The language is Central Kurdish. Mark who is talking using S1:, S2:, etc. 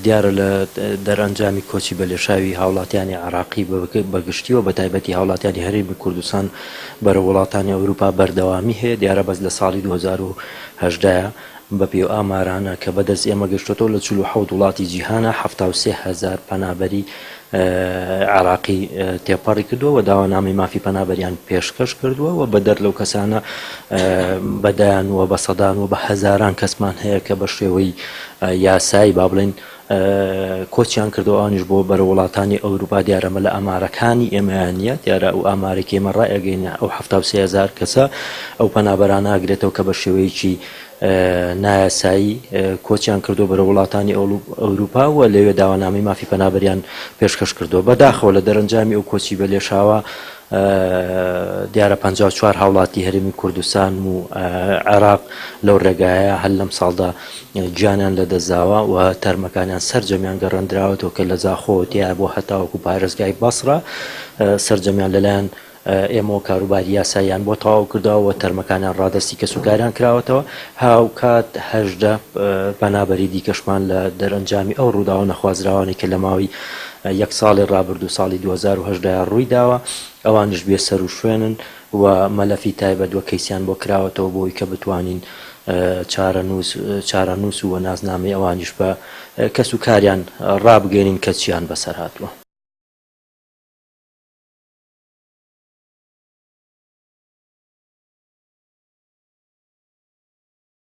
S1: دیارە لە دەرەنجامی کۆچی بەلێشاوی هاوڵاتیانی عراقی بەگشتیەوە بە تایبەتی هاوڵاتیانی هەرێمی کوردستان بەرە وڵاتانی ئەوروپا بەردەوامی هەیە. دیارە بەس لە ساڵی 2018 بە پێو ئامارانە کە بەدەست ئێمە گەشتۆتەوە لە 47 وڵاتی جیهانە 73,000 پەنابەری عراقی تێپەڕی کردووە و داوانامی مافی پەنابەریان پێشکەش کردووە و بەدەر لەو کەسانە بەدایان و بە سەدان و بە هەزاران کەسمان هەیە کە بە شێوەی یاسایی با بڵێن کۆچیان کردەوە ئەوانیش بۆ بەرە وڵاتانی ئەوروپا. دیارەمە لە ئامارەکانی ئێمەیان نیە، دیارە ئەو ئامارێکی ئێمە ڕائەگەینە ئەو 73,000 کەسە ئەو پەنابەرانە ئاگرێتەوە کە بە شێوەیەکی نایاسایی کۆچیان کردو بەرە وڵاتانی ئەوروپا و لەوێ داوانامی مافی پەنابەریان پێشکەش کردو. بەداخەوە لە دەرەنجامی ئەو کۆچی بەلێشاوە دیارە 54 هاوڵاتی هەرێمی کوردستان و عێراق لەو ڕێگایە هەر لەم ساڵدا گیانیان لەدەستداوە و تەرمەکانیان سەرجەمیان گەڕاندراوەتەوە کە لە زاخۆتیە بۆ هەتاوەکو پارێزگای بەسڕە سەرجەمیان لەلایەن ئێمە کاروباری یاساییان بۆ تەواو کردەوە و تەرمەکانیان ڕادستی کەسوکاریان کراوەتەوە. هاوکات 18 پەنابەری دیکەشمان لە دەرەنجامی ئەو ڕووداوە نەخوازراوانی کە لە ماوەی یەک ساڵی ڕابردوو ساڵی 2018 ڕووی داوە ئەوانش بێسەر و شوێنن و مەلەفی تایبەت وە کەیسیان بۆ کراوەتەوە بۆی کە بتوانین چارەنووس و نازنامەی ئەوانیش بە کەسوکاریان ڕابگەێنین کە چیان بەسەر هاتووە.